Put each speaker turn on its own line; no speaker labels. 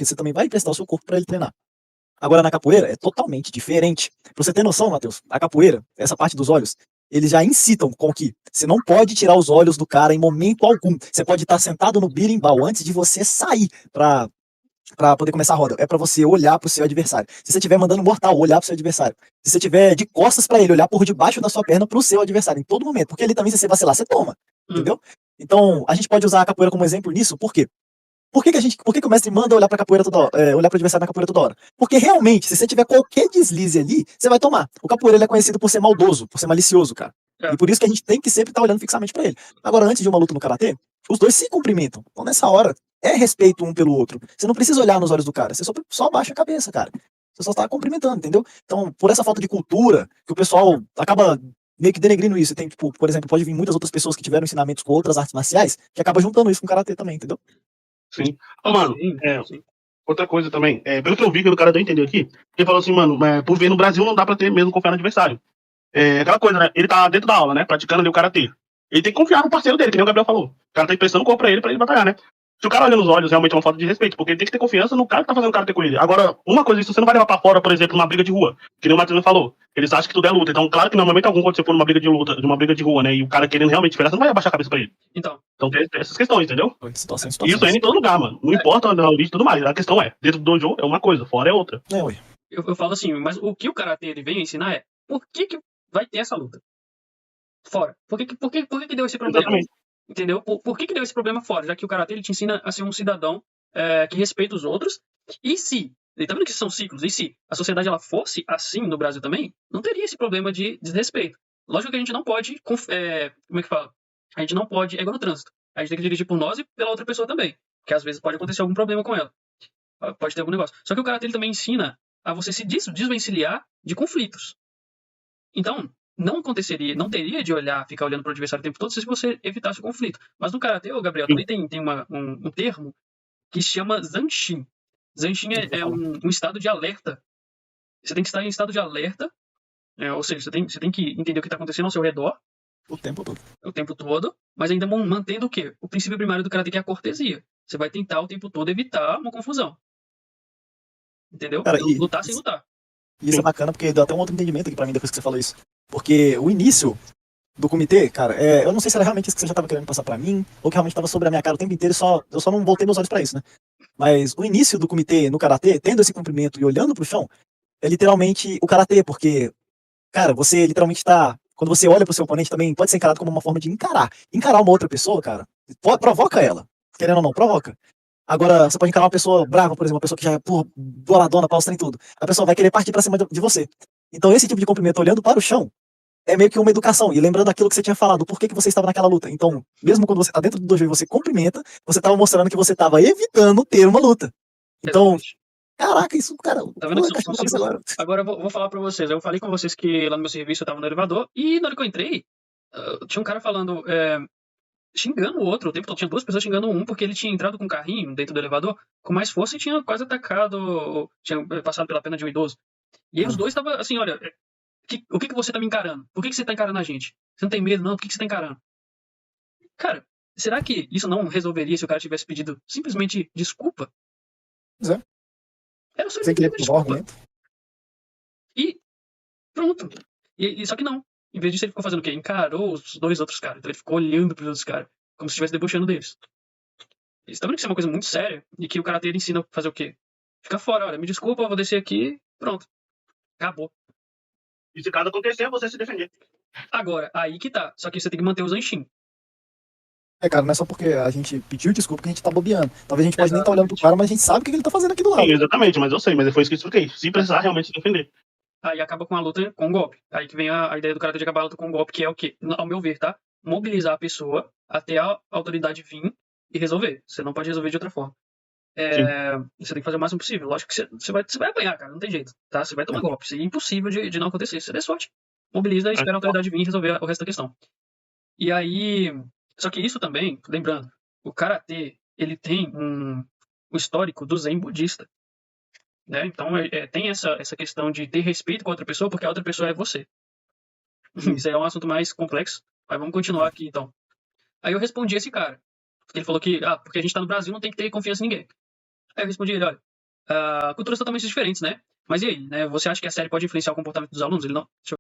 porque você também vai emprestar o seu corpo para ele treinar. Agora, na capoeira, é totalmente diferente. Pra você ter noção, Matheus, a capoeira, essa parte dos olhos, eles já incitam com que você não pode tirar os olhos do cara em momento algum. Você pode estar sentado no berimbau antes de você sair pra poder começar a roda. É pra você olhar pro seu adversário. Se você estiver mandando mortal, olhar pro seu adversário. Se você estiver de costas pra ele, olhar por debaixo da sua perna pro seu adversário em todo momento. Porque ali também, se você vacilar, você toma. Entendeu? Então, a gente pode usar a capoeira como exemplo nisso, por quê? Por que o mestre manda olhar pra capoeira toda hora, olhar pro adversário na capoeira toda hora? Porque realmente, se você tiver qualquer deslize ali, você vai tomar. O capoeira ele é conhecido por ser maldoso, por ser malicioso, cara. E por isso que a gente tem que sempre estar olhando fixamente pra ele. Agora, antes de uma luta no karatê, os dois se cumprimentam. Então, nessa hora, é respeito um pelo outro. Você não precisa olhar nos olhos do cara, você só abaixa a cabeça, cara. Você só está cumprimentando, entendeu? Então, por essa falta de cultura, que o pessoal acaba meio que denegrindo isso. Tem, tipo, por exemplo, pode vir muitas outras pessoas que tiveram ensinamentos com outras artes marciais, que acaba juntando isso com o karatê também, entendeu?
Sim. Mano, outra coisa também, pelo que eu vi, que o cara deu a entender aqui, ele falou assim, mano, por ver no Brasil não dá pra ter mesmo confiar no adversário. Aquela coisa, né? Ele tá dentro da aula, né? Praticando ali o karatê. Ele tem que confiar no parceiro dele, que nem o Gabriel falou. O cara tá emprestando o corpo pra ele batalhar, né? Se o cara olha nos olhos, realmente é uma falta de respeito, porque ele tem que ter confiança no cara que tá fazendo o karatê com ele. Agora, uma coisa, isso você não vai levar pra fora, por exemplo, numa briga de rua, que nem o Matheus falou. Eles acham que tudo é luta. Então, claro que no momento algum, quando você for numa briga de luta, de uma briga de rua, né? E o cara querendo realmente esperar, você não vai abaixar a cabeça pra ele. Então tem essas questões, entendeu?
Situações.
Isso é em todo lugar, mano. Não importa a origem e tudo mais. A questão é, dentro do dojo é uma coisa, fora é outra.
Eu falo assim, mas o que o karatê ele vem ensinar é por que vai ter essa luta? Fora. Por que deu esse problema?
Exatamente.
Entendeu? Por que deu esse problema fora? Já que o karatê ele te ensina a ser um cidadão que respeita os outros. E se, ele tá vendo que são ciclos, e se a sociedade ela fosse assim no Brasil também, não teria esse problema de desrespeito. Lógico que a gente não pode, como é que fala? A gente não pode, é igual no trânsito. A gente tem que dirigir por nós e pela outra pessoa também. Porque às vezes pode acontecer algum problema com ela. Pode ter algum negócio. Só que o karatê ele também ensina a você se desvencilhar de conflitos. Então, não teria de ficar olhando para o adversário o tempo todo se você evitasse o conflito. Mas no karatê, Gabriel, também tem um termo que se chama zanshin. Zanshin é um estado de alerta. Você tem que estar em estado de alerta, ou seja, você tem que entender o que está acontecendo ao seu redor.
O tempo todo.
Mas ainda mantendo o quê? O princípio primário do karatê, que é a cortesia. Você vai tentar o tempo todo evitar uma confusão. Entendeu?
Cara,
lutar sem lutar.
E isso é bacana porque deu até um outro entendimento aqui pra mim depois que você falou isso. Porque o início do comitê, cara, eu não sei se era realmente isso que você já tava querendo passar pra mim, ou que realmente tava sobre a minha cara o tempo inteiro eu só não voltei meus olhos pra isso, né? Mas o início do comitê no karatê, tendo esse cumprimento e olhando pro chão, é literalmente o karatê, porque, cara, você literalmente tá. Quando você olha pro seu oponente também, pode ser encarado como uma forma de encarar. Encarar uma outra pessoa, cara, provoca ela. Querendo ou não, provoca. Agora, você pode encarar uma pessoa brava, por exemplo, uma pessoa que já é, boladona, palestra em tudo. A pessoa vai querer partir pra cima de você. Então, esse tipo de cumprimento olhando para o chão é meio que uma educação. E lembrando aquilo que você tinha falado, por que você estava naquela luta. Então, mesmo quando você tá dentro do dojo e você cumprimenta, você estava mostrando que você estava evitando ter uma luta. Então, caraca, isso, cara...
Tá vendo que são ciclos? Agora eu vou falar pra vocês. Eu falei com vocês que lá no meu serviço eu tava no elevador e na hora que eu entrei, tinha um cara falando... xingando o outro o tempo todo. Tinha duas pessoas xingando um porque ele tinha entrado com um carrinho dentro do elevador com mais força e tinha quase atacado, tinha passado pela perna de um idoso. E aí os dois estavam assim, olha, o que você tá me encarando? Por que você tá encarando a gente? Você não tem medo, não? Por que você tá encarando? Cara, será que isso não resolveria se o cara tivesse pedido simplesmente desculpa? Era só ele desculpa. E pronto. Só que não. Em vez disso, ele ficou fazendo o quê? Encarou os dois outros caras. Então ele ficou olhando pros outros caras, como se estivesse debochando deles. Eles estão vendo que isso é uma coisa muito séria e que o karatê ensina a fazer o quê? Fica fora, olha, me desculpa, eu vou descer aqui, pronto. Acabou.
E se caso acontecer, você se defender.
Agora, aí que tá. Só que você tem que manter o zanshin.
Cara, não é só porque a gente pediu desculpa que a gente tá bobeando. Talvez a gente pode nem estar olhando pro cara, mas a gente sabe o que ele tá fazendo aqui do lado.
Sim, exatamente, mas eu sei, mas foi isso que eu expliquei. Se precisar realmente se defender.
Aí acaba com a luta com um golpe. Aí que vem a ideia do karatê de acabar a luta com um golpe, que é o quê? Ao meu ver, tá? Mobilizar a pessoa até a autoridade vir e resolver. Você não pode resolver de outra forma. Você tem que fazer o máximo possível. Lógico que você vai apanhar, cara. Não tem jeito. Tá? Você vai tomar golpe. Isso é impossível de não acontecer. Você dê sorte. Mobiliza e espera a autoridade vir e resolver o resto da questão. E aí... Só que isso também, lembrando, o karatê, ele tem um histórico do zen budista. Né? Então, tem essa questão de ter respeito com a outra pessoa, porque a outra pessoa é você. Isso aí é um assunto mais complexo, mas vamos continuar aqui, então. Aí eu respondi esse cara. Ele falou que, porque a gente tá no Brasil, não tem que ter confiança em ninguém. Aí eu respondi ele, olha, culturas totalmente diferentes, né? Mas e aí, né? Você acha que a série pode influenciar o comportamento dos alunos? Ele não. Deixa eu